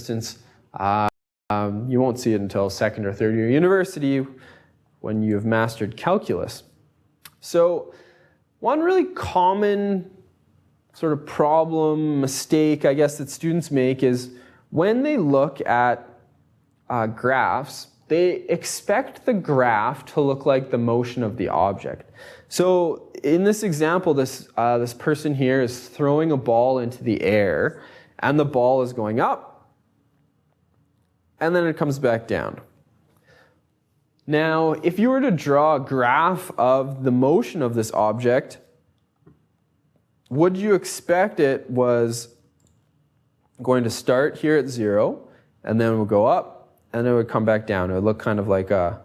instance, you won't see it until second or third year university when you've mastered calculus. So one really common sort of problem, mistake, I guess, that students make is when they look at graphs, they expect the graph to look like the motion of the object. So in this example, this person here is throwing a ball into the air, and the ball is going up, and then it comes back down. Now, if you were to draw a graph of the motion of this object, would you expect it was going to start here at 0, and then it would go up, and then it would come back down? It would look kind of like a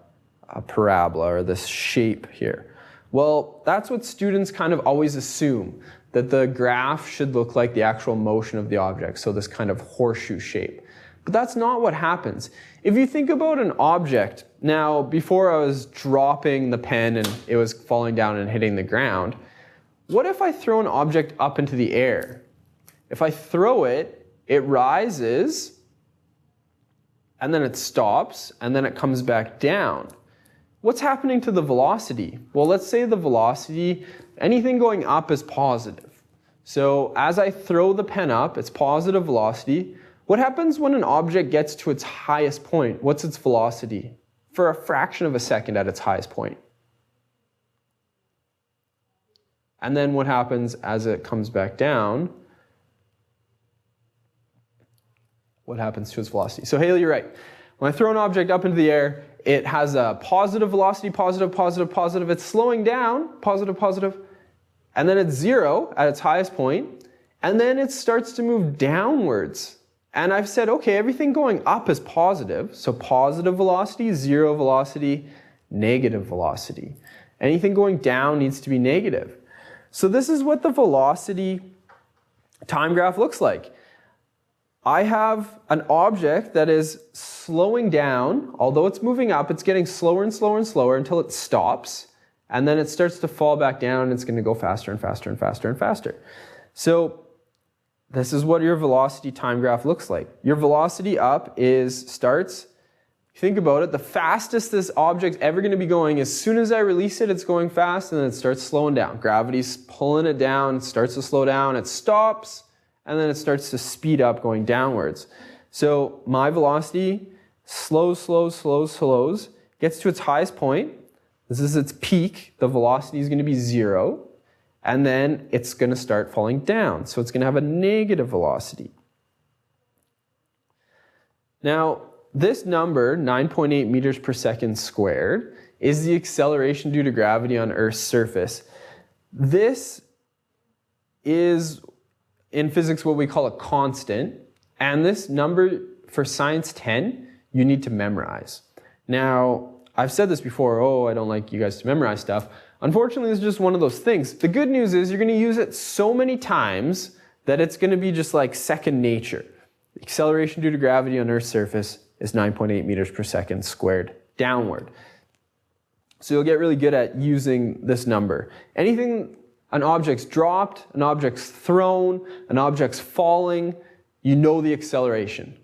parabola, or this shape here. Well, that's what students kind of always assume, that the graph should look like the actual motion of the object, so this kind of horseshoe shape. But that's not what happens. If you think about an object, now before I was dropping the pen and it was falling down and hitting the ground, what if I throw an object up into the air? If I throw it, it rises, and then it stops, and then it comes back down. What's happening to the velocity? Well, let's say the velocity, anything going up is positive. So as I throw the pen up, it's positive velocity. What happens when an object gets to its highest point? What's its velocity? For a fraction of a second at its highest point. And then what happens as it comes back down? What happens to its velocity? So Haley, you're right. When I throw an object up into the air, it has a positive velocity, positive, positive, positive. It's slowing down, positive, positive. And then it's 0 at its highest point. And then it starts to move downwards. And I've said, okay, everything going up is positive. So positive velocity, 0 velocity, negative velocity. Anything going down needs to be negative. So this is what the velocity time graph looks like. I have an object that is slowing down. Although it's moving up, it's getting slower and slower and slower until it stops. And then it starts to fall back down, and it's going to go faster and faster and faster and faster. So this is what your velocity time graph looks like. Your velocity up starts, think about it, the fastest this object's ever going to be going, as soon as I release it, it's going fast, and then it starts slowing down. Gravity's pulling it down, it starts to slow down, it stops, and then it starts to speed up going downwards. So my velocity slows, slows, slows, slows, gets to its highest point. This is its peak. The velocity is going to be 0. And then it's going to start falling down. So it's going to have a negative velocity. Now, this number, 9.8 meters per second squared, is the acceleration due to gravity on Earth's surface. This is, in physics, what we call a constant. And this number, for Science 10, you need to memorize. Now, I've said this before, oh, I don't like you guys to memorize stuff. Unfortunately, it's just one of those things. The good news is you're going to use it so many times that it's going to be just like second nature. The acceleration due to gravity on Earth's surface is 9.8 meters per second squared downward. So you'll get really good at using this number. Anything, an object's dropped, an object's thrown, an object's falling, you know the acceleration.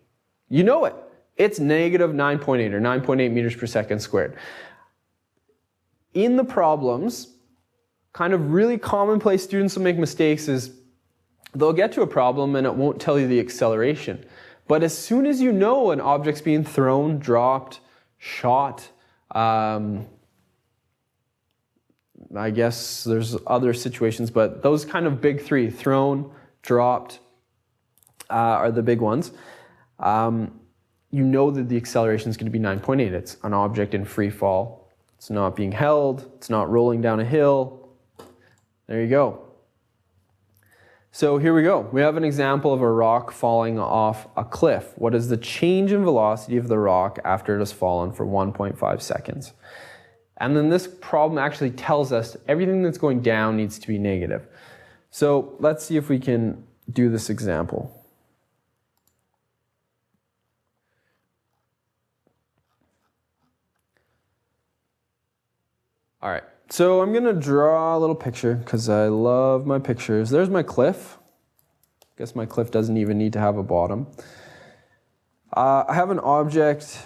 You know it. It's negative 9.8 or 9.8 meters per second squared. In the problems, kind of really commonplace students will make mistakes is they'll get to a problem and it won't tell you the acceleration. But as soon as you know an object's being thrown, dropped, shot, I guess there's other situations, but those kind of big three, thrown, dropped, are the big ones. You know that the acceleration is going to be 9.8. It's an object in free fall. It's not being held. It's not rolling down a hill. There you go. So here we go. We have an example of a rock falling off a cliff. What is the change in velocity of the rock after it has fallen for 1.5 seconds? And then this problem actually tells us everything that's going down needs to be negative. So let's see if we can do this example. All right, so I'm gonna draw a little picture because I love my pictures. There's my cliff. I guess my cliff doesn't even need to have a bottom. I have an object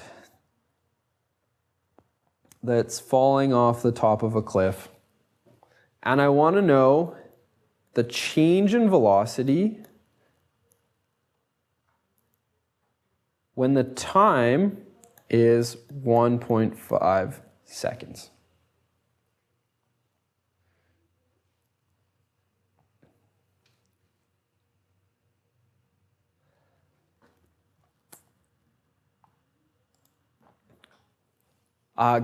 that's falling off the top of a cliff, and I want to know the change in velocity when the time is 1.5 seconds.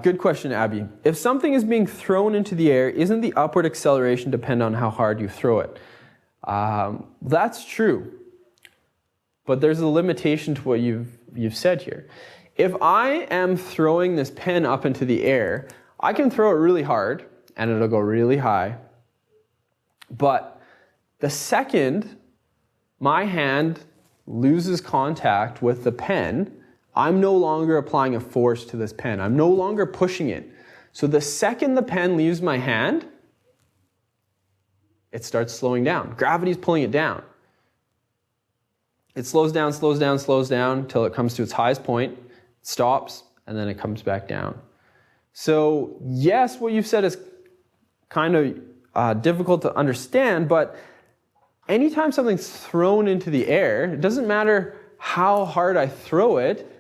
Good question, Abby. If something is being thrown into the air, isn't the upward acceleration depend on how hard you throw it? That's true, but there's a limitation to what you've said here. If I am throwing this pen up into the air, I can throw it really hard and it'll go really high. But the second my hand loses contact with the pen, I'm no longer applying a force to this pen. I'm no longer pushing it. So the second the pen leaves my hand, it starts slowing down. Gravity's pulling it down. It slows down, slows down, slows down until it comes to its highest point, stops, and then it comes back down. So yes, what you've said is kind of difficult to understand, but anytime something's thrown into the air, it doesn't matter how hard I throw it,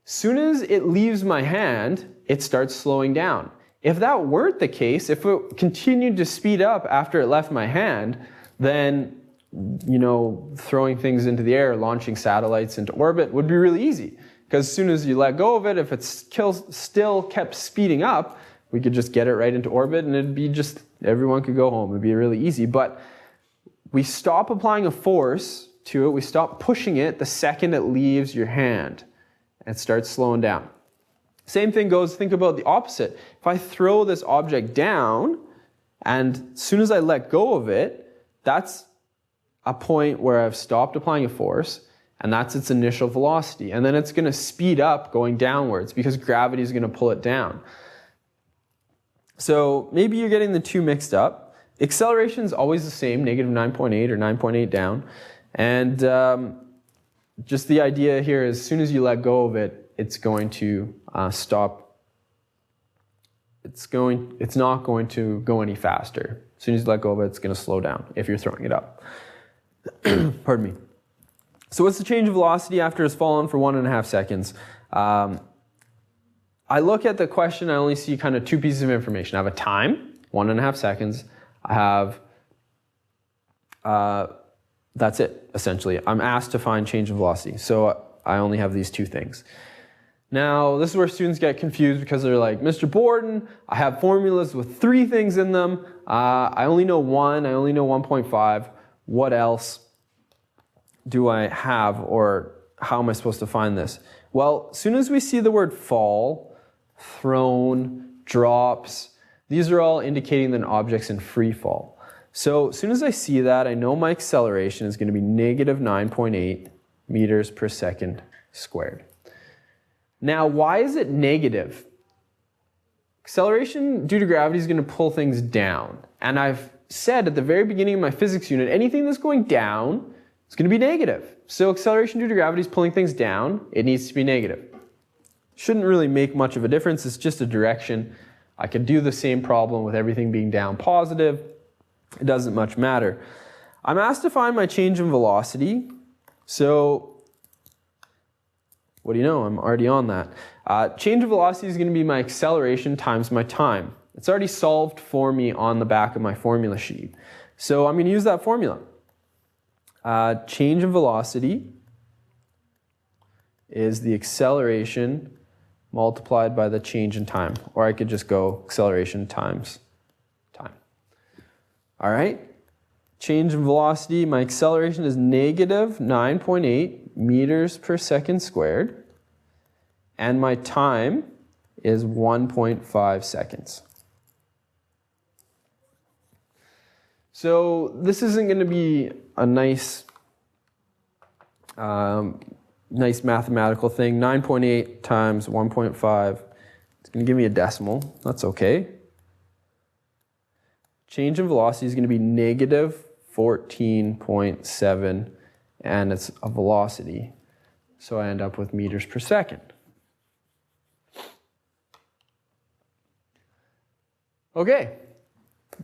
soon as it leaves my hand, it starts slowing down. If that weren't the case, if it continued to speed up after it left my hand, then, you know, throwing things into the air, launching satellites into orbit would be really easy. Because as soon as you let go of it, if it still kept speeding up, we could just get it right into orbit and it'd be just, everyone could go home. It'd be really easy. But we stop applying a force to it, we stop pushing it the second it leaves your hand. And it starts slowing down. Same thing goes, think about the opposite. If I throw this object down, and as soon as I let go of it, that's a point where I've stopped applying a force, and that's its initial velocity. And then it's going to speed up going downwards because gravity is going to pull it down. So maybe you're getting the two mixed up. Acceleration is always the same, negative 9.8 or 9.8 down. And just the idea here is as soon as you let go of it, it's going to stop. It's not going to go any faster. As soon as you let go of it, it's going to slow down if you're throwing it up. Pardon me. So what's the change of velocity after it's fallen for 1.5 seconds? I look at the question, I only see kind of two pieces of information. I have a time, 1.5 seconds. I have that's it, essentially. I'm asked to find change in velocity, so I only have these two things. Now, this is where students get confused because they're like, Mr. Borden, I have formulas with 3 things in them. I only know 1, I only know 1.5. What else do I have, or how am I supposed to find this? Well, as soon as we see the word fall, thrown, drops, these are all indicating that an object's in free fall. So as soon as I see that, I know my acceleration is going to be negative 9.8 meters per second squared. Now, why is it negative? Acceleration due to gravity is going to pull things down. And I've said at the very beginning of my physics unit, anything that's going down is going to be negative. So acceleration due to gravity is pulling things down. It needs to be negative. Shouldn't really make much of a difference. It's just a direction. I could do the same problem with everything being down positive. It doesn't much matter. I'm asked to find my change in velocity. So what do you know? I'm already on that. Change of velocity is going to be my acceleration times my time. It's already solved for me on the back of my formula sheet. So I'm going to use that formula. Change in velocity is the acceleration multiplied by the change in time. Or I could just go acceleration times time. All right, change in velocity, my acceleration is negative 9.8 meters per second squared, and my time is 1.5 seconds. So this isn't going to be a nice mathematical thing. 9.8 times 1.5, it's going to give me a decimal. That's okay. Change in velocity is going to be negative 14.7, and it's a velocity. so I end up with meters per second. Okay,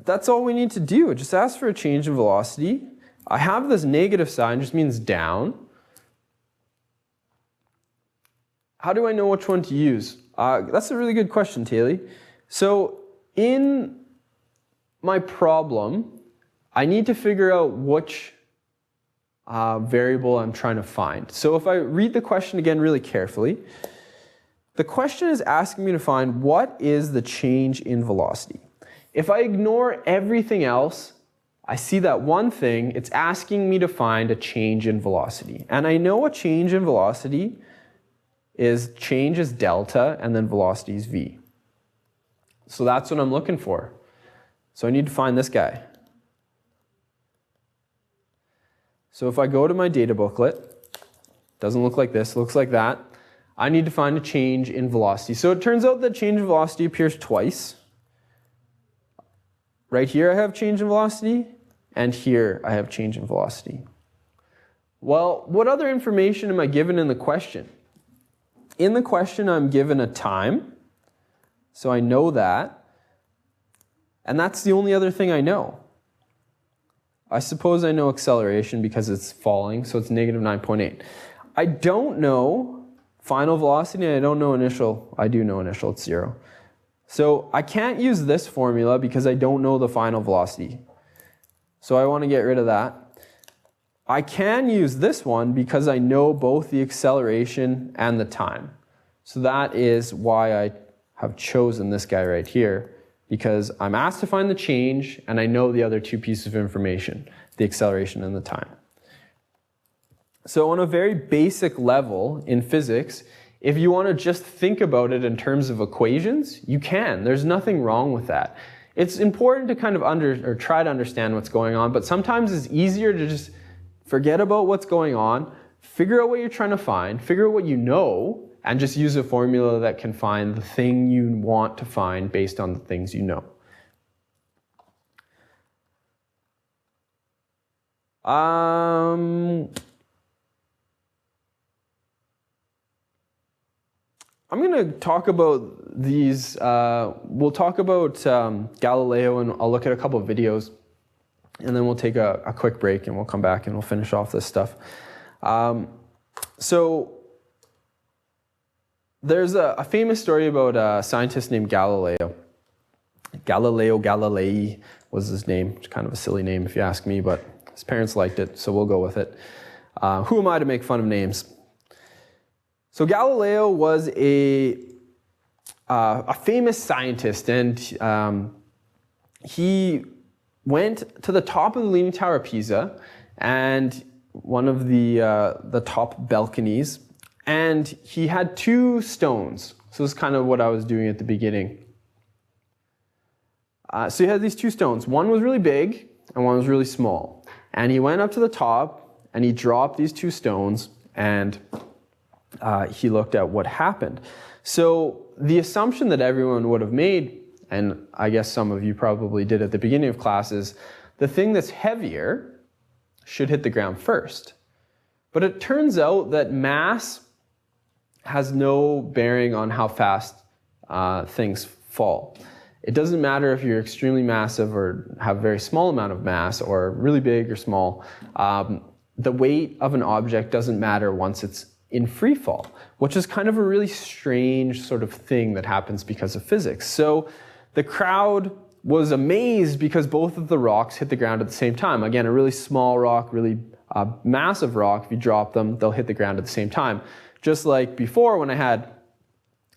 that's all we need to do. Just ask for a change in velocity. I have this negative sign, just means down. How do I know which one to use? That's a really good question, Taylor. So in my problem, I need to figure out which variable I'm trying to find. So if I read the question again really carefully, the question is asking me to find what is the change in velocity. If I ignore everything else, I see that one thing, it's asking me to find a change in velocity. And I know a change in velocity is change is delta and then velocity is v. So that's what I'm looking for. So I need to find this guy. So if I go to my data booklet, doesn't look like this, looks like that. I need to find a change in velocity. So it turns out that change in velocity appears twice. Right here I have change in velocity, and here I have change in velocity. Well, what other information am I given in the question? In the question I'm given a time, so I know that, and that's the only other thing I know. I suppose I know acceleration because it's falling, so it's negative 9.8. I don't know final velocity, and I don't know initial. I do know initial, it's 0. So I can't use this formula because I don't know the final velocity. So I want to get rid of that. I can use this one because I know both the acceleration and the time. So that is why I have chosen this guy right here, because I'm asked to find the change and I know the other two pieces of information, the acceleration and the time. So on a very basic level in physics, if you want to just think about it in terms of equations, you can. There's nothing wrong with that. It's important to kind of try to understand what's going on, but sometimes it's easier to just forget about what's going on, figure out what you're trying to find, figure out what you know, and just use a formula that can find the thing you want to find based on the things you know. I'm going to talk about these, we'll talk about Galileo, and I'll look at a couple of videos, and then we'll take a quick break and we'll come back and we'll finish off this stuff. So there's a famous story about a scientist named Galileo. Galileo Galilei was his name. It's kind of a silly name if you ask me, but his parents liked it, so we'll go with it. Who am I to make fun of names? So Galileo was a famous scientist, and he went to the top of the Leaning Tower of Pisa, and one of the top balconies, and he had two stones. So this is kind of what I was doing at the beginning. So he had these two stones. One was really big, and one was really small. And he went up to the top, and he dropped these two stones, and he looked at what happened. So the assumption that everyone would have made, and I guess some of you probably did at the beginning of class, is the thing that's heavier should hit the ground first. But it turns out that mass has no bearing on how fast things fall. It doesn't matter if you're extremely massive or have a very small amount of mass or really big or small. The weight of an object doesn't matter once it's in free fall, which is kind of a really strange sort of thing that happens because of physics. So the crowd was amazed because both of the rocks hit the ground at the same time. Again, a really small rock, really massive rock, if you drop them, they'll hit the ground at the same time. Just like before when I had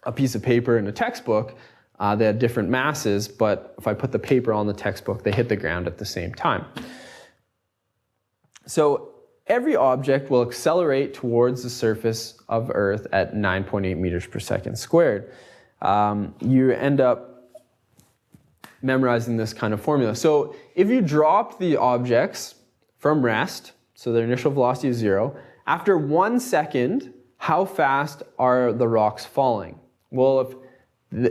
a piece of paper in a textbook, they had different masses, but if I put the paper on the textbook, they hit the ground at the same time. So every object will accelerate towards the surface of Earth at 9.8 meters per second squared. You end up memorizing this kind of formula. So if you drop the objects from rest, so their initial velocity is 0, after 1 second, how fast are the rocks falling? Well, if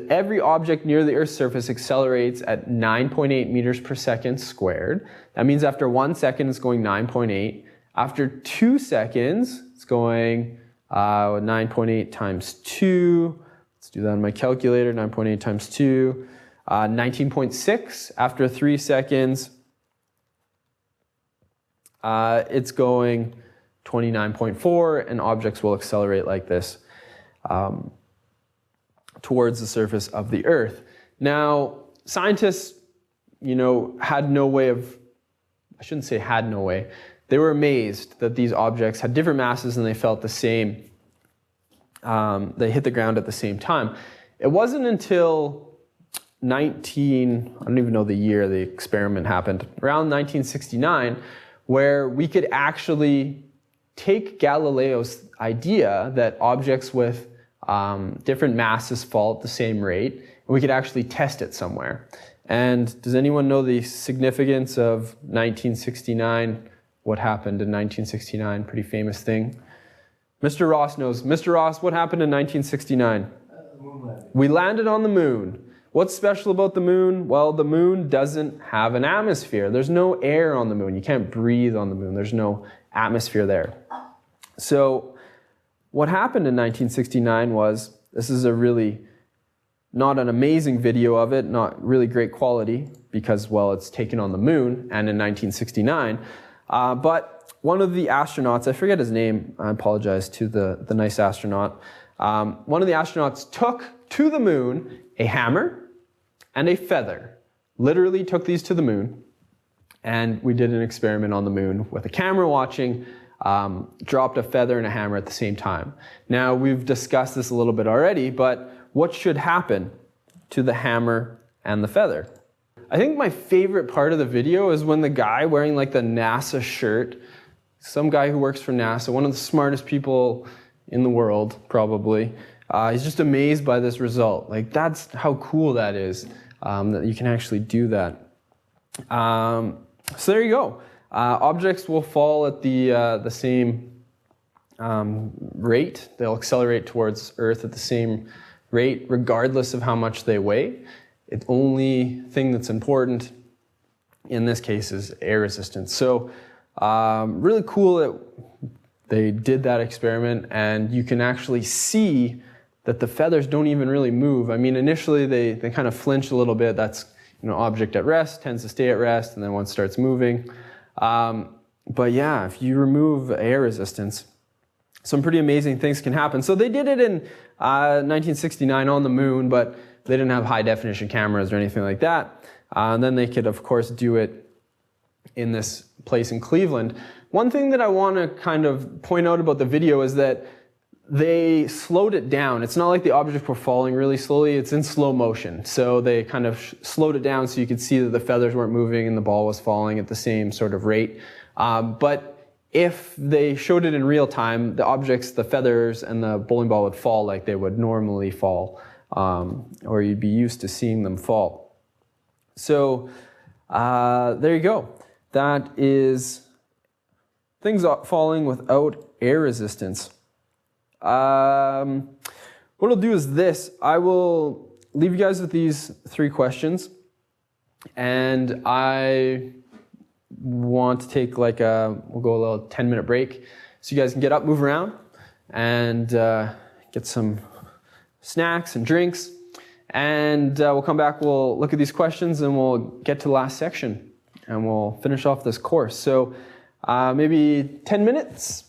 every object near the Earth's surface accelerates at 9.8 meters per second squared, that means after 1 second it's going 9.8. After 2 seconds, it's going 9.8 times 2. Let's do that on my calculator. 9.8 times 2. 19.6 after 3 seconds. It's going 29.4, and objects will accelerate like this towards the surface of the Earth. Now, scientists, had no way of, I shouldn't say had no way, they were amazed that these objects had different masses and they felt the same, they hit the ground at the same time. It wasn't until I don't even know the year the experiment happened, around 1969, where we could actually take Galileo's idea that objects with different masses fall at the same rate, and we could actually test it somewhere. And does anyone know the significance of 1969? What happened in 1969? Pretty famous thing. Mr. Ross knows. Mr. Ross, what happened in 1969? Moon landing. We landed on the moon. What's special about the moon? Well, the moon doesn't have an atmosphere. There's no air on the moon. You can't breathe on the moon. There's no atmosphere there. So what happened in 1969 was, this is a really not an amazing video of it, not really great quality because, well, it's taken on the moon and in 1969. But one of the astronauts, I forget his name, I apologize to the nice astronaut. One of the astronauts took to the moon a hammer and a feather. Literally took these to the moon, and we did an experiment on the moon with a camera watching, dropped a feather and a hammer at the same time. Now, we've discussed this a little bit already, but what should happen to the hammer and the feather? I think my favorite part of the video is when the guy wearing like the NASA shirt, some guy who works for NASA, one of the smartest people in the world, probably, he's just amazed by this result. Like, that's how cool that is, that you can actually do that. So there you go. Objects will fall at the same rate. They'll accelerate towards Earth at the same rate, regardless of how much they weigh. The only thing that's important in this case is air resistance. So really cool that they did that experiment, and you can actually see that the feathers don't even really move. I mean, initially they kind of flinch a little bit. That's, object at rest tends to stay at rest, and then once it starts moving. But yeah, if you remove air resistance, some pretty amazing things can happen. So they did it in 1969 on the moon, but they didn't have high definition cameras or anything like that. And then they could, of course, do it in this place in Cleveland. One thing that I want to kind of point out about the video is that they slowed it down. It's not like the objects were falling really slowly, it's in slow motion. So they kind of slowed it down so you could see that the feathers weren't moving and the ball was falling at the same sort of rate. But if they showed it in real time, the objects, the feathers and the bowling ball would fall like they would normally fall, or you'd be used to seeing them fall. So there you go. That is things falling without air resistance. What I'll do is this. I will leave you guys with these 3 questions, and I want to take we'll go a little 10-minute break so you guys can get up, move around, and get some snacks and drinks. And we'll come back, we'll look at these questions, and we'll get to the last section, and we'll finish off this course. So maybe 10 minutes.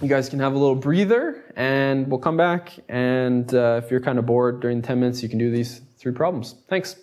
You guys can have a little breather, and we'll come back. And if you're kind of bored during the 10 minutes, you can do these 3 problems. Thanks.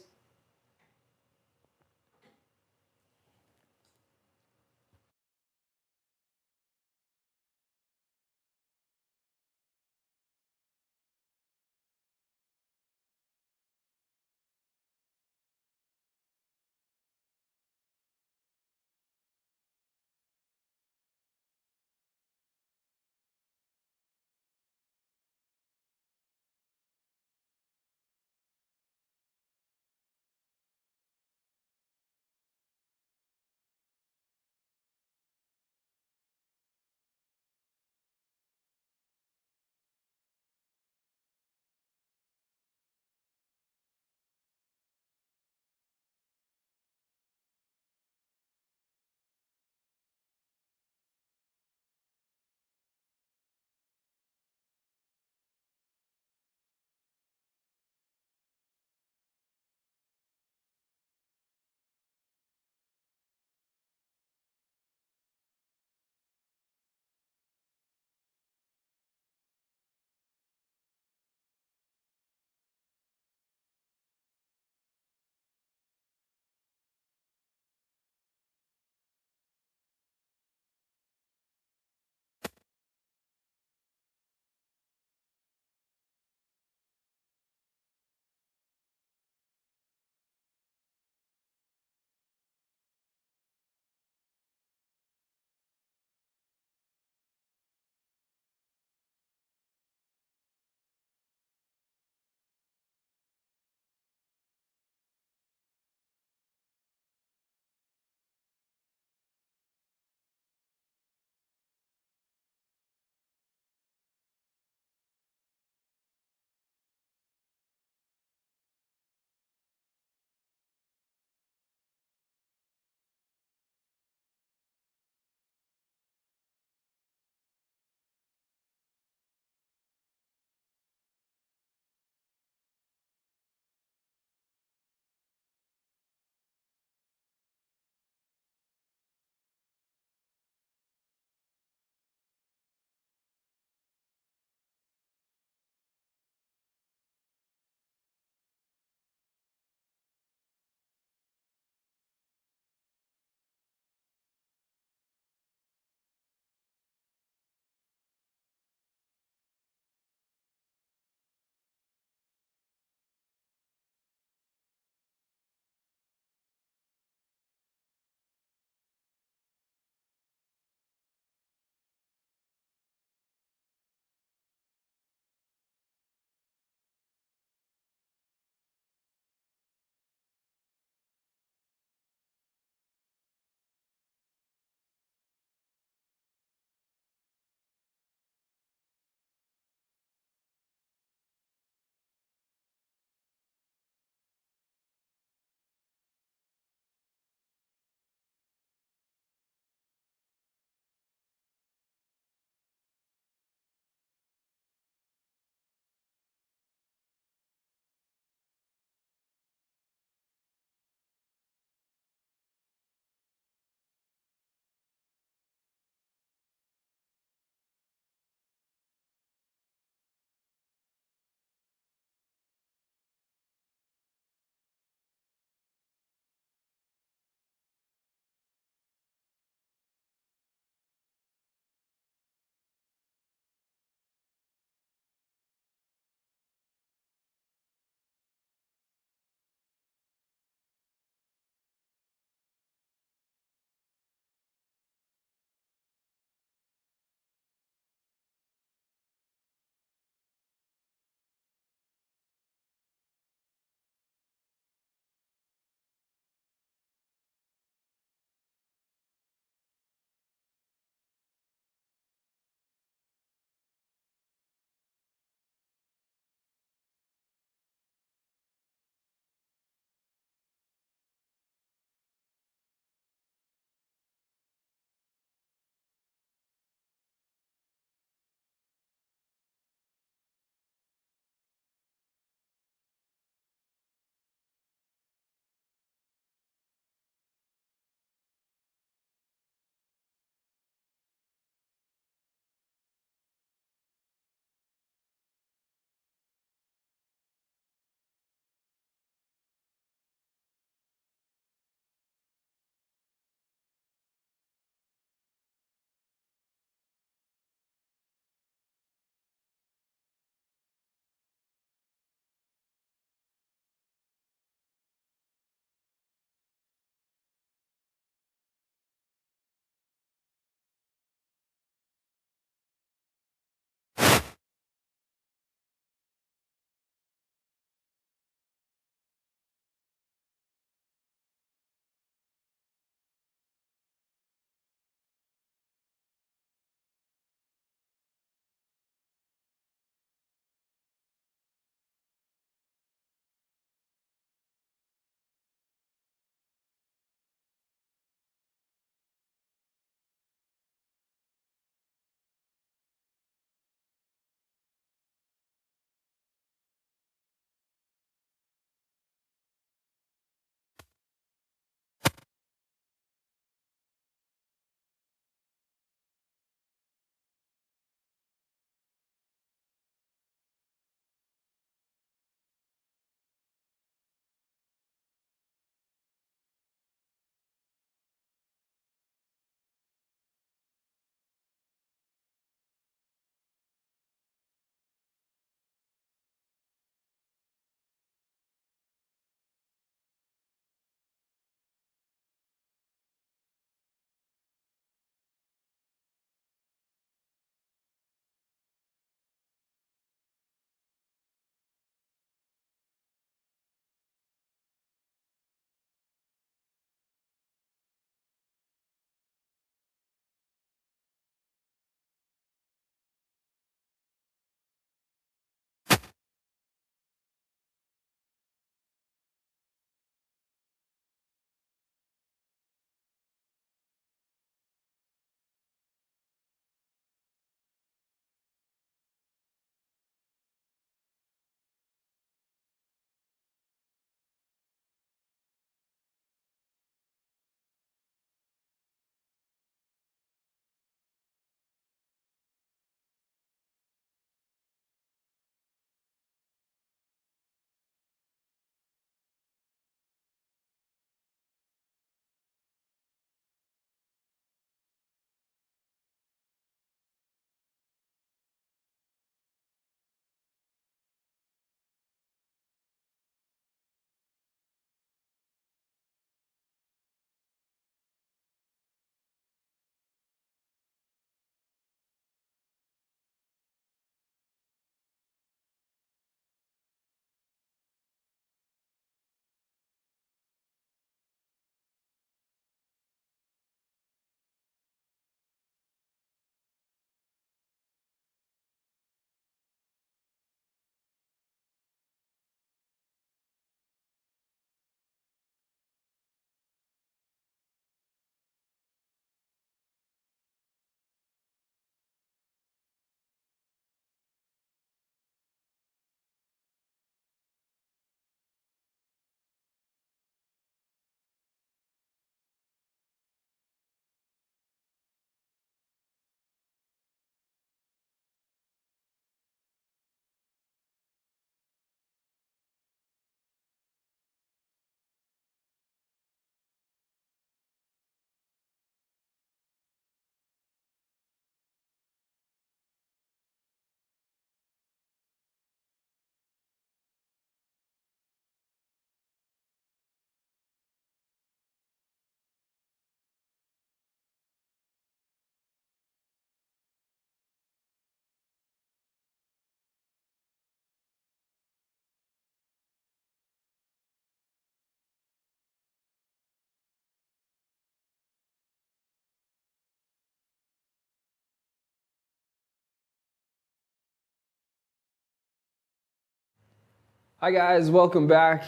Hi guys, welcome back.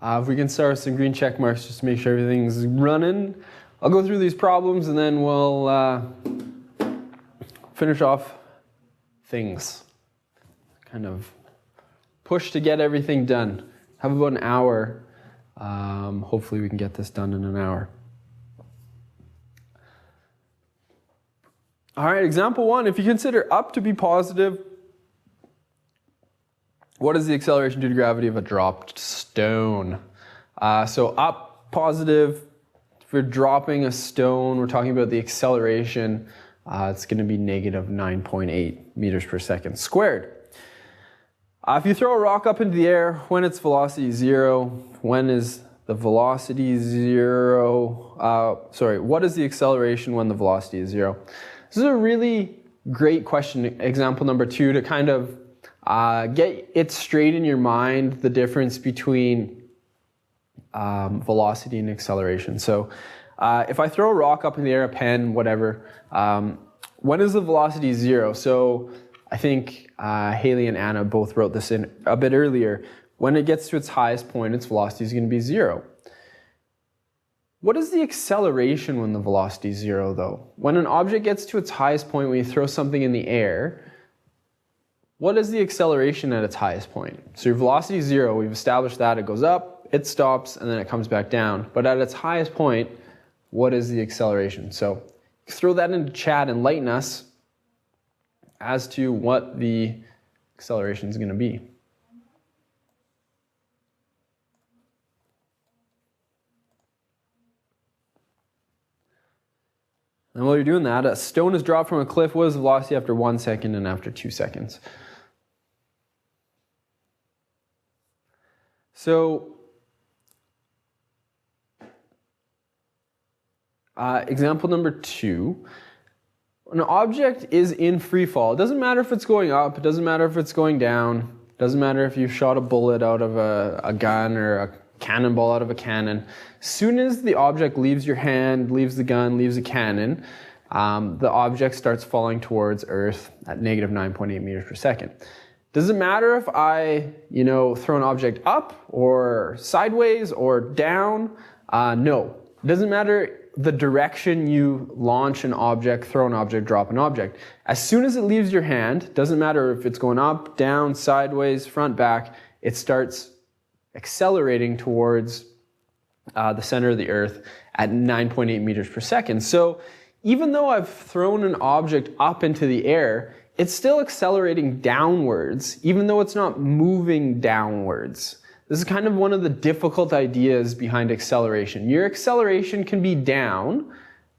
If we can start with some green check marks just to make sure everything's running. I'll go through these problems and then we'll finish off things. Kind of push to get everything done. Have about an hour. Hopefully we can get this done in an hour. All right, example 1, if you consider up to be positive, what is the acceleration due to gravity of a dropped stone? So up, positive, if we're dropping a stone, we're talking about the acceleration, it's going to be negative 9.8 meters per second squared. If you throw a rock up into the air, when its velocity is 0, when is the velocity 0? What is the acceleration when the velocity is 0? This is a really great question, example number 2, to kind of get it straight in your mind, the difference between velocity and acceleration. So if I throw a rock up in the air, a pen, whatever, when is the velocity 0? So I think Haley and Anna both wrote this in a bit earlier. When it gets to its highest point, its velocity is going to be 0. What is the acceleration when the velocity is 0, though? When an object gets to its highest point, when you throw something in the air, what is the acceleration at its highest point? So your velocity is 0, we've established that, it goes up, it stops, and then it comes back down. But at its highest point, what is the acceleration? So throw that into chat and enlighten us as to what the acceleration is going to be. And while you're doing that, a stone is dropped from a cliff. What is the velocity after 1 second and after 2 seconds? So, example number 2. An object is in free fall. It doesn't matter if it's going up. It doesn't matter if it's going down. It doesn't matter if you've shot a bullet out of a gun or a cannonball out of a cannon. As soon as the object leaves your hand, leaves the gun, leaves the cannon, the object starts falling towards Earth at negative 9.8 meters per second. Does it matter if I, throw an object up or sideways or down? No. It doesn't matter the direction you launch an object, throw an object, drop an object. As soon as it leaves your hand, doesn't matter if it's going up, down, sideways, front, back, it starts accelerating towards the center of the Earth at 9.8 meters per second. So even though I've thrown an object up into the air, it's still accelerating downwards, even though it's not moving downwards. This is kind of one of the difficult ideas behind acceleration. Your acceleration can be down,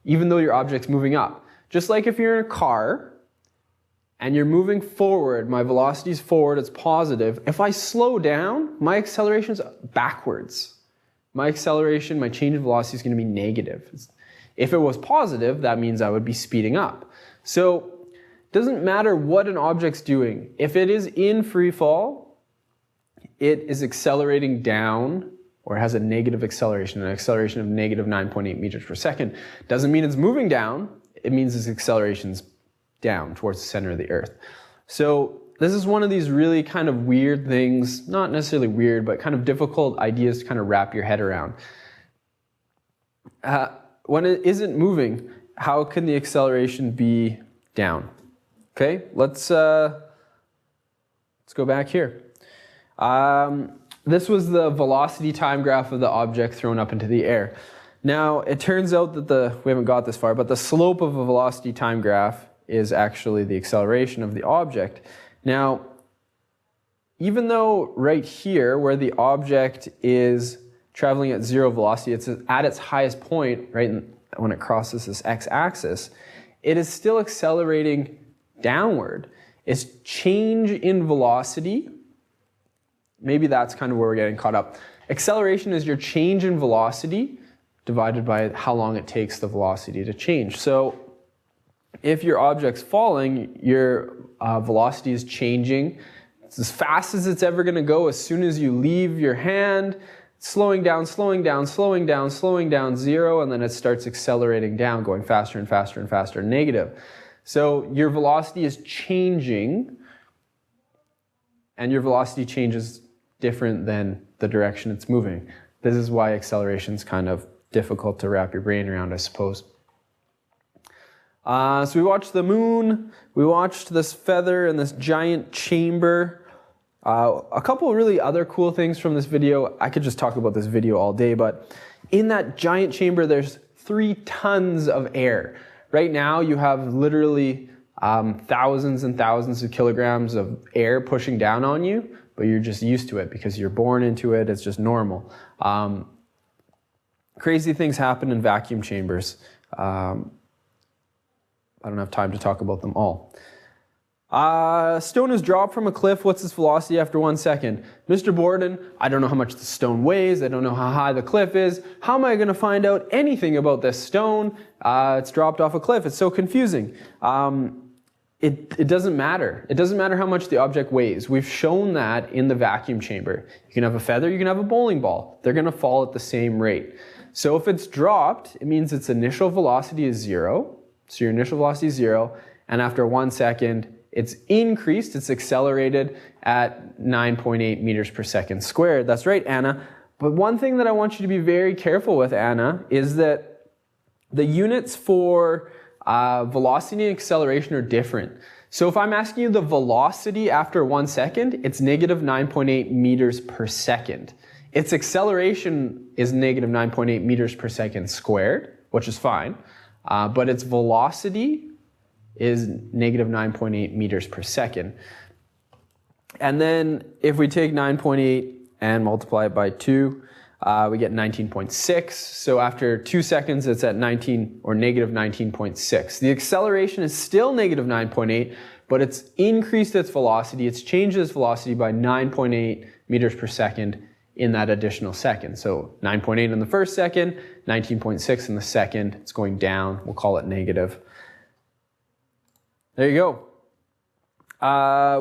even though your object's moving up. Just like if you're in a car, and you're moving forward, my velocity is forward, it's positive. If I slow down, my acceleration is backwards. My acceleration, my change in velocity is going to be negative. If it was positive, that means I would be speeding up. So it doesn't matter what an object's doing. If it is in free fall, it is accelerating down, or has a negative acceleration, an acceleration of negative 9.8 meters per second. Doesn't mean it's moving down, it means its acceleration's down towards the center of the Earth. So this is one of these really kind of weird things, not necessarily weird, but kind of difficult ideas to kind of wrap your head around. When it isn't moving, how can the acceleration be down? Okay, let's go back here. This was the velocity time graph of the object thrown up into the air. Now, it turns out that we haven't got this far, but the slope of a velocity time graph is actually the acceleration of the object. Now, even though right here, where the object is traveling at 0 velocity, it's at its highest point, right, when it crosses this x-axis, it is still accelerating downward. Its change in velocity, maybe that's kind of where we're getting caught up. Acceleration is your change in velocity divided by how long it takes the velocity to change. So if your object's falling, your velocity is changing. It's as fast as it's ever going to go as soon as you leave your hand, slowing down, slowing down, slowing down, slowing down, 0, and then it starts accelerating down, going faster and faster and faster, negative. So your velocity is changing and your velocity changes different than the direction it's moving. This is why acceleration is kind of difficult to wrap your brain around, I suppose. So we watched the moon, we watched this feather and this giant chamber. A couple really other cool things from this video. I could just talk about this video all day, but in that giant chamber, there's 3 tons of air. Right now, you have literally thousands and thousands of kilograms of air pushing down on you, but you're just used to it because you're born into it. It's just normal. Crazy things happen in vacuum chambers. I don't have time to talk about them all. Stone is dropped from a cliff. What's its velocity after 1 second? Mr. Borden, I don't know how much the stone weighs. I don't know how high the cliff is. How am I going to find out anything about this stone? It's dropped off a cliff. It's so confusing. It doesn't matter. It doesn't matter how much the object weighs. We've shown that in the vacuum chamber. You can have a feather, you can have a bowling ball. They're going to fall at the same rate. So if it's dropped, it means its initial velocity is 0. So your initial velocity is 0. And after 1 second, it's increased, it's accelerated at 9.8 meters per second squared. That's right, Anna. But one thing that I want you to be very careful with, Anna, is that the units for velocity and acceleration are different. So if I'm asking you the velocity after 1 second, it's negative 9.8 meters per second. Its acceleration is negative 9.8 meters per second squared, which is fine. But its velocity is negative 9.8 meters per second. And then if we take 9.8 and multiply it by 2, we get 19.6. So after 2 seconds, it's at 19 or negative 19.6. The acceleration is still negative 9.8, but it's increased its velocity. It's changed its velocity by 9.8 meters per second in that additional second. So 9.8 in the first second, 19.6 in the second. It's going down. We'll call it negative. There you go.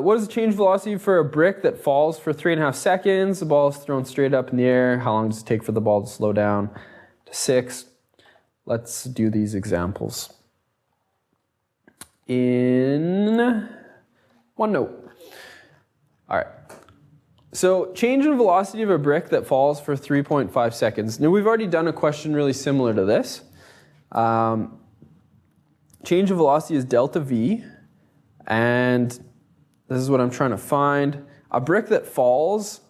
What is the change velocity for a brick that falls for 3.5 seconds? The ball is thrown straight up in the air. How long does it take for the ball to slow down to 6? Let's do these examples in OneNote. All right. So change in velocity of a brick that falls for 3.5 seconds. Now we've already done a question really similar to this. Change of velocity is delta V, and this is what I'm trying to find. A brick that falls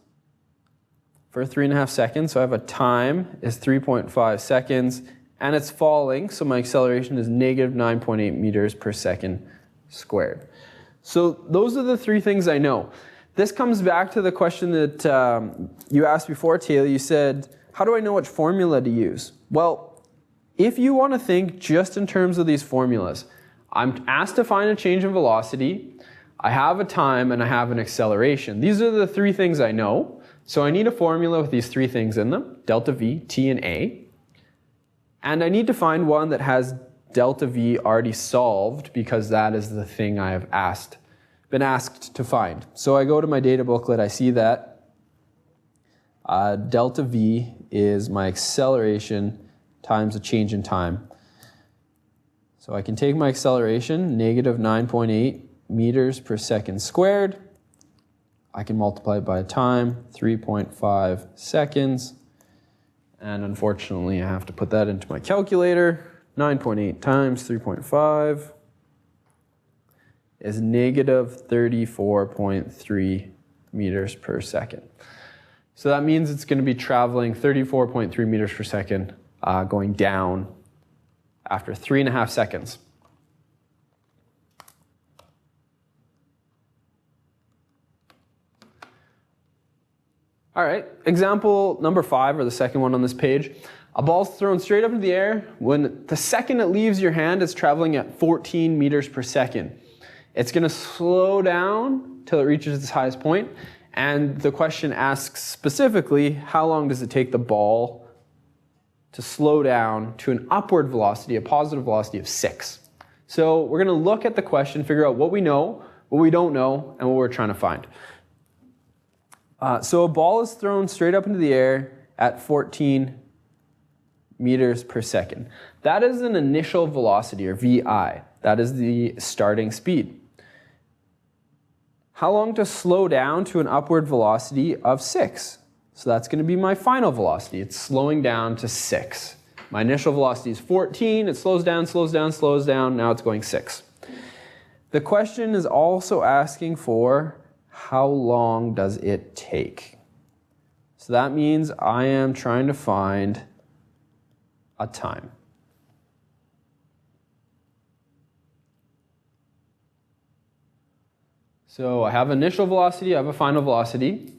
for 3.5 seconds, so I have a time is 3.5 seconds, and it's falling, so my acceleration is negative 9.8 meters per second squared. So those are the 3 things I know. This comes back to the question that you asked before, Taylor. You said, how do I know which formula to use? Well, if you want to think just in terms of these formulas, I'm asked to find a change in velocity, I have a time, and I have an acceleration. These are the 3 things I know. So I need a formula with these 3 things in them, delta V, T, and A. And I need to find one that has delta V already solved, because that is the thing I have been asked to find. So I go to my data booklet, I see that delta V is my acceleration times a change in time. So I can take my acceleration, negative 9.8 meters per second squared. I can multiply it by time, 3.5 seconds. And unfortunately, I have to put that into my calculator. 9.8 times 3.5 is negative 34.3 meters per second. So that means it's going to be traveling 34.3 meters per second going down after 3.5 seconds. All right, example number 5, or the second one on this page. A ball is thrown straight up into the air. When the second it leaves your hand, it's traveling at 14 meters per second. It's going to slow down till it reaches its highest point. And the question asks specifically, how long does it take the ball to slow down to an upward velocity, a positive velocity of 6? So we're going to look at the question, figure out what we know, what we don't know, and what we're trying to find. So a ball is thrown straight up into the air at 14 meters per second. That is an initial velocity, or VI. That is the starting speed. how long to slow down to an upward velocity of 6. So that's going to be my final velocity. It's slowing down to 6. My initial velocity is 14. It slows down, slows down, slows down. Now it's going 6. The question is also asking for how long does it take. So that means I am trying to find a time. So I have initial velocity, I have a final velocity.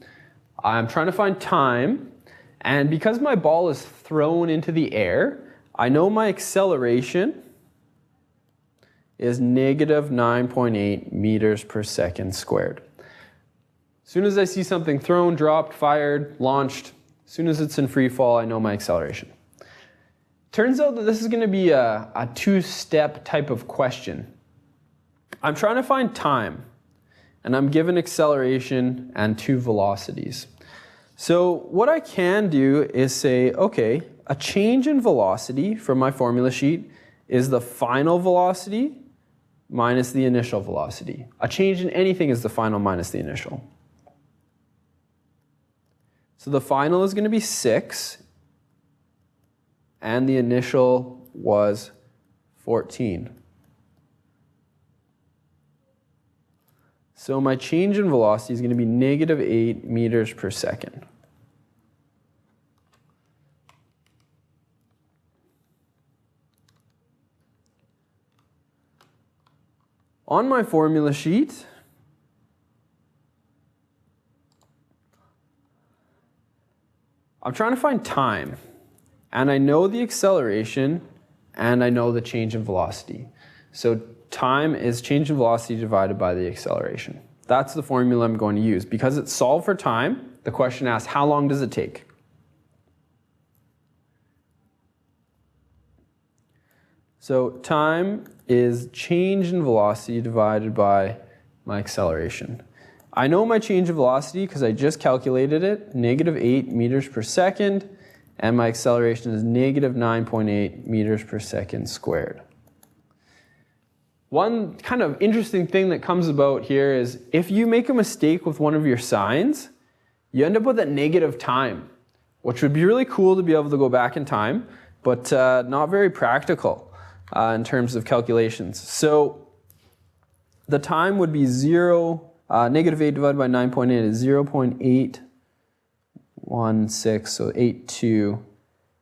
I'm trying to find time, and because my ball is thrown into the air, I know my acceleration is negative 9.8 meters per second squared. As soon as I see something thrown, dropped, fired, launched, as soon as it's in free fall, I know my acceleration. Turns out that this is going to be a two-step type of question. I'm trying to find time, and I'm given acceleration and 2 velocities. So what I can do is say, okay, a change in velocity from my formula sheet is the final velocity minus the initial velocity. A change in anything is the final minus the initial. So the final is going to be 6, and the initial was 14. So my change in velocity is going to be negative 8 meters per second. On my formula sheet, I'm trying to find time, and I know the acceleration, and I know the change in velocity. So time is change in velocity divided by the acceleration. That's the formula I'm going to use. Because it's solved for time, the question asks, how long does it take? So time is change in velocity divided by my acceleration. I know my change in velocity because I just calculated it, negative 8 meters per second, and my acceleration is negative 9.8 meters per second squared. One kind of interesting thing that comes about here is if you make a mistake with one of your signs, you end up with a negative time, which would be really cool to be able to go back in time, but not very practical in terms of calculations. So the time would be negative 8 divided by 9.8 is 0.816, so 82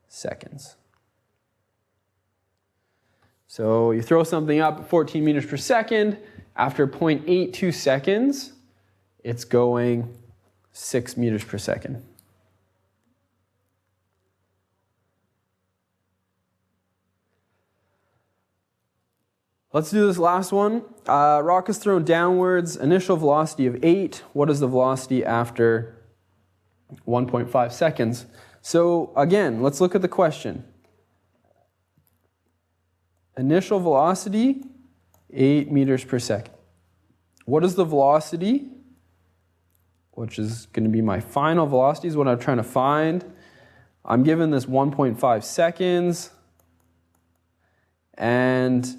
seconds. So you throw something up at 14 meters per second. After 0.82 seconds, it's going 6 meters per second. Let's do this last one. Rock is thrown downwards, initial velocity of 8. What is the velocity after 1.5 seconds? So again, let's look at the question. Initial velocity, 8 meters per second. What is the velocity, which is going to be my final velocity, is what I'm trying to find. I'm given this 1.5 seconds, and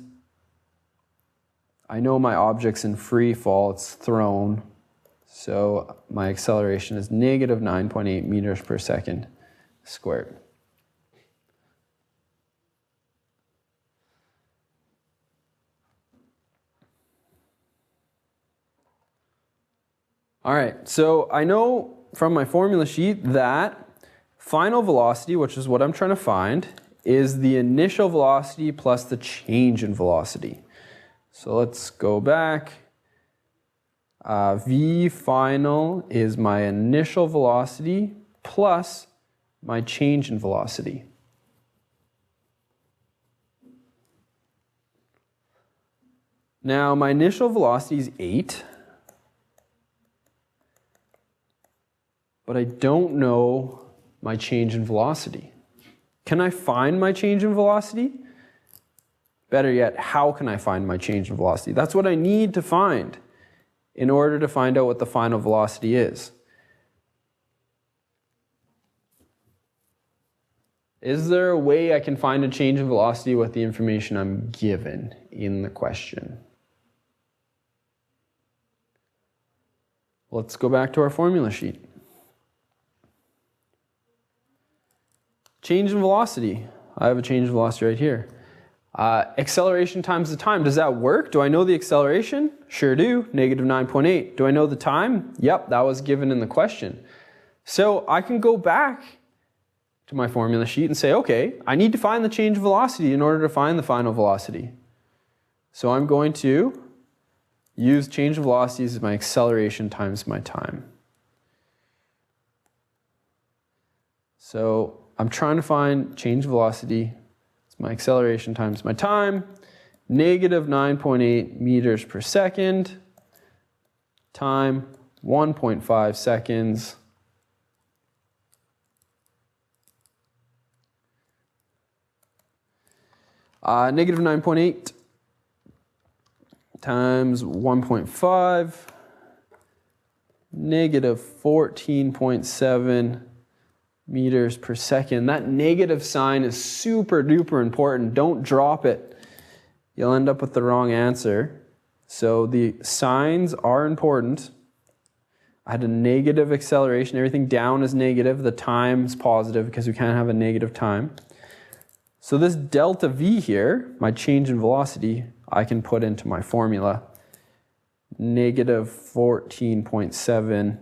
I know my object's in free fall, it's thrown, so my acceleration is negative 9.8 meters per second squared. All right, so I know from my formula sheet that final velocity, which is what I'm trying to find, is the initial velocity plus the change in velocity. So let's go back. V final is my initial velocity plus my change in velocity. Now my initial velocity is 8. But I don't know my change in velocity. Can I find my change in velocity? Better yet, how can I find my change in velocity? That's what I need to find in order to find out what the final velocity is. Is there a way I can find a change in velocity with the information I'm given in the question? Let's go back to our formula sheet. Change in velocity. I have a change in velocity right here. Acceleration times the time. Does that work? Do I know the acceleration? Sure do. Negative 9.8. Do I know the time? Yep, that was given in the question. So I can go back to my formula sheet and say, okay, I need to find the change in velocity in order to find the final velocity. So I'm going to use change in velocity as my acceleration times my time. So I'm trying to find change in velocity. It's my acceleration times my time. Negative 9.8 meters per second. Time 1.5 seconds. Negative 9.8 times 1.5, negative 14.7 meters per second. That negative sign is super duper important. Don't drop it. You'll end up with the wrong answer. So the signs are important. I had a negative acceleration. Everything down is negative. The time's positive because we can't have a negative time. So this delta V here, my change in velocity, I can put into my formula. Negative 14.7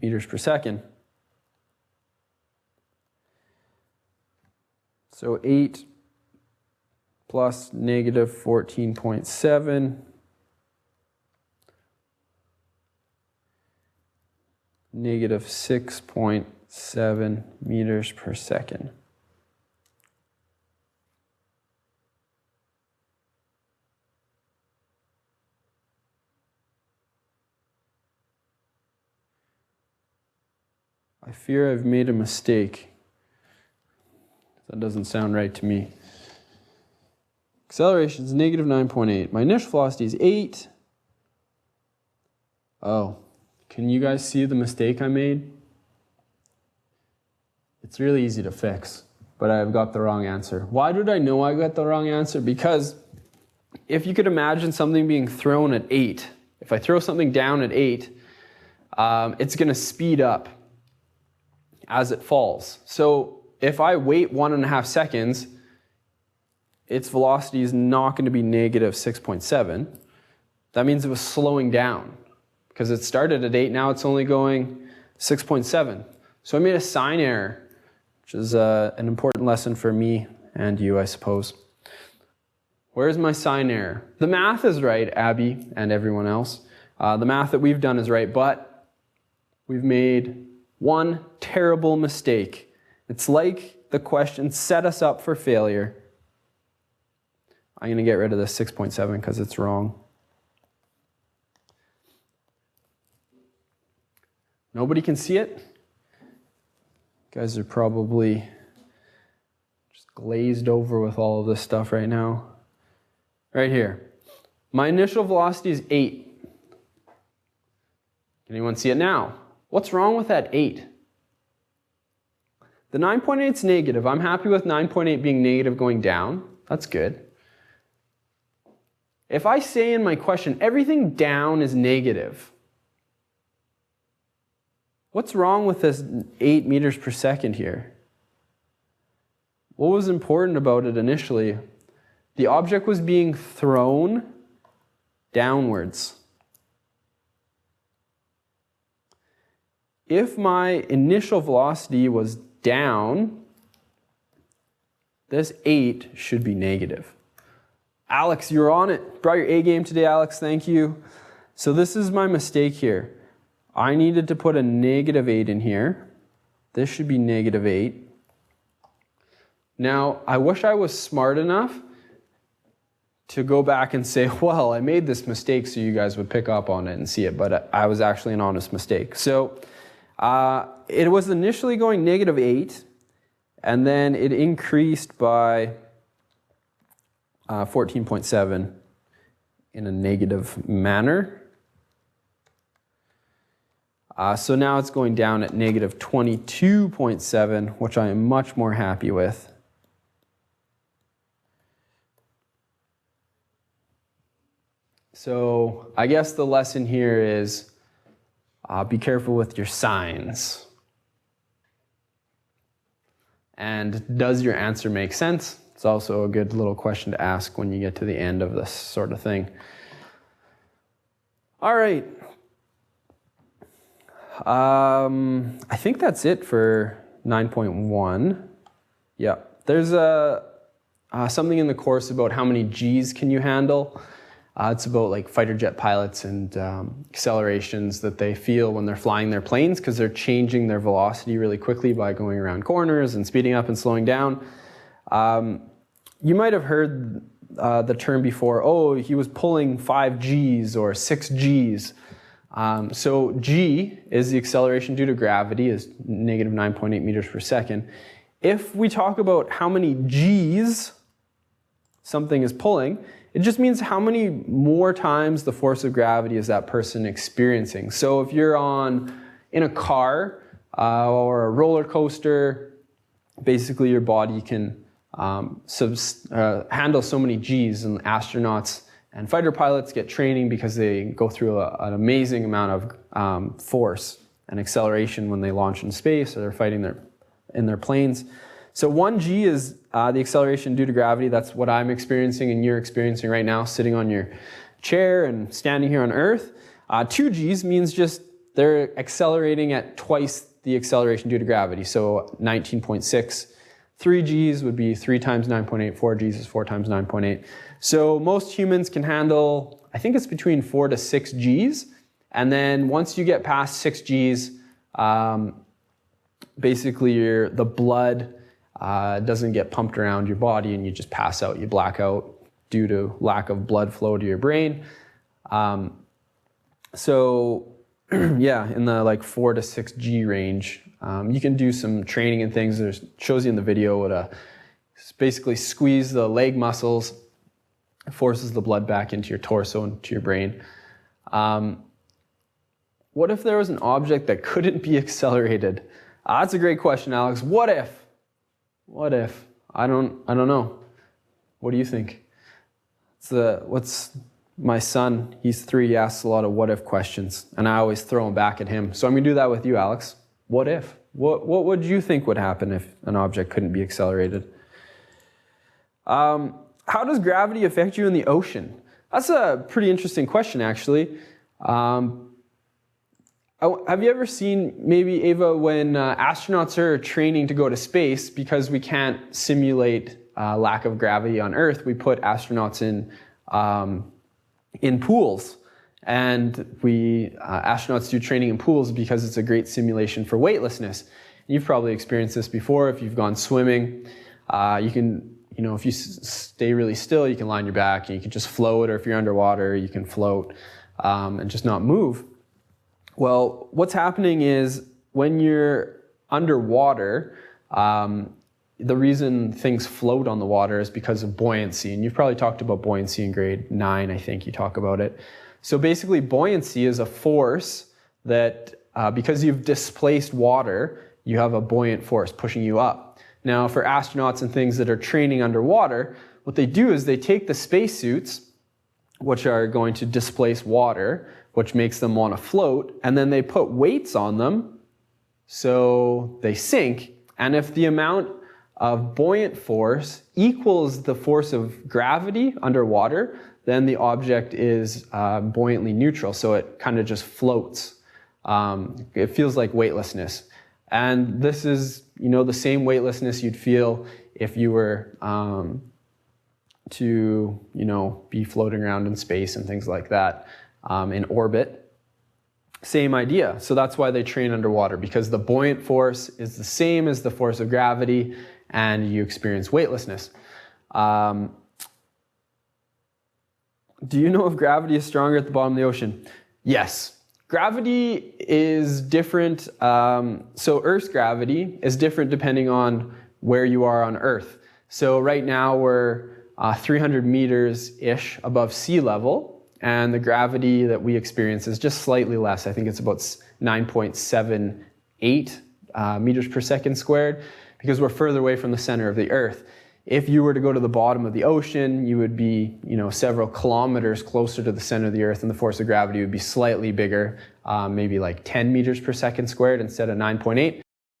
meters per second. So 8 plus negative 14.7, negative 6.7 meters per second. I fear I've made a mistake. That doesn't sound right to me. Acceleration is negative 9.8. My initial velocity is 8. Oh, can you guys see the mistake I made? It's really easy to fix, but I've got the wrong answer. Why did I know I got the wrong answer? Because if you could imagine something being thrown at 8, if I throw something down at 8, it's going to speed up as it falls. So if I wait 1.5 seconds, its velocity is not going to be negative 6.7. That means it was slowing down. Because it started at 8, now it's only going 6.7. So I made a sign error, which is an important lesson for me and you, I suppose. Where's my sign error? The math is right, Abby and everyone else. The math that we've done is right, but we've made one terrible mistake. It's like the question set us up for failure. I'm going to get rid of this 6.7 because it's wrong. Nobody can see it? You guys are probably just glazed over with all of this stuff right now. Right here. My initial velocity is 8. Can anyone see it now? What's wrong with that 8? The 9.8 is negative. I'm happy with 9.8 being negative going down. That's good. If I say in my question, everything down is negative, what's wrong with this 8 meters per second here? What was important about it initially? The object was being thrown downwards. If my initial velocity was down, this 8 should be negative. Alex, you're on it. Brought your A game today, Alex. Thank you. So this is my mistake here. I needed to put a negative 8 in here. This should be negative 8. Now, I wish I was smart enough to go back and say, well, I made this mistake so you guys would pick up on it and see it, but I was actually an honest mistake. So it was initially going negative 8, and then it increased by 14.7 in a negative manner. So now it's going down at negative 22.7, which I am much more happy with. So I guess the lesson here is Be careful with your signs. And does your answer make sense? It's also a good little question to ask when you get to the end of this sort of thing. All right. I think that's it for 9.1. Yeah, there's something in the course about how many G's can you handle. It's about like fighter jet pilots and accelerations that they feel when they're flying their planes, because they're changing their velocity really quickly by going around corners and speeding up and slowing down. You might have heard the term before, oh, he was pulling 5 G's or 6 G's. So G is the acceleration due to gravity, is negative 9.8 meters per second. If we talk about how many G's something is pulling, it just means how many more times the force of gravity is that person experiencing. So if you're in a car or a roller coaster, basically your body can handle so many G's, and astronauts and fighter pilots get training because they go through an amazing amount of force and acceleration when they launch in space or they're fighting in their planes. So 1 G is the acceleration due to gravity. That's what I'm experiencing and you're experiencing right now, sitting on your chair and standing here on Earth. 2 G's means just they're accelerating at twice the acceleration due to gravity. So 19.6. 3 G's would be 3 times 9.8. 4 G's is 4 times 9.8. So most humans can handle, I think it's between 4 to 6 G's. And then once you get past 6 G's, basically the blood doesn't get pumped around your body and you just pass out, you black out due to lack of blood flow to your brain. So yeah, in the like 4 to 6 G range, you can do some training and things. It shows you in the video what basically squeeze the leg muscles, forces the blood back into your torso and to your brain. What if there was an object that couldn't be accelerated? That's a great question, Alex. What if? What if? I don't know. What do you think? What's my son? He's 3. He asks a lot of what if questions, and I always throw them back at him. So I'm gonna do that with you, Alex. What if? What would you think would happen if an object couldn't be accelerated? How does gravity affect you in the ocean? That's a pretty interesting question, actually. Have you ever seen, maybe Ava, when astronauts are training to go to space, because we can't simulate lack of gravity on Earth, we put astronauts in pools. And astronauts do training in pools because it's a great simulation for weightlessness. You've probably experienced this before if you've gone swimming. If you stay really still, you can lie on your back and you can just float, or if you're underwater, you can float and just not move. Well, what's happening is when you're underwater, the reason things float on the water is because of buoyancy. And you've probably talked about buoyancy in grade 9, I think you talk about it. So basically, buoyancy is a force that, because you've displaced water, you have a buoyant force pushing you up. Now, for astronauts and things that are training underwater, what they do is they take the spacesuits, which are going to displace water, which makes them want to float, and then they put weights on them so they sink. And if the amount of buoyant force equals the force of gravity underwater, then the object is buoyantly neutral, so it kind of just floats. It feels like weightlessness. And this is, the same weightlessness you'd feel if you were to, be floating around in space and things like that, in orbit. Same idea. So that's why they train underwater, because the buoyant force is the same as the force of gravity, and you experience weightlessness. Do you know if gravity is stronger at the bottom of the ocean? Yes. Gravity is different. So Earth's gravity is different depending on where you are on Earth. So right now we're 300 meters-ish above sea level, and the gravity that we experience is just slightly less. I think it's about 9.78 meters per second squared, because we're further away from the center of the Earth. If you were to go to the bottom of the ocean, you would be, several kilometers closer to the center of the Earth, and the force of gravity would be slightly bigger, maybe like 10 meters per second squared instead of 9.8.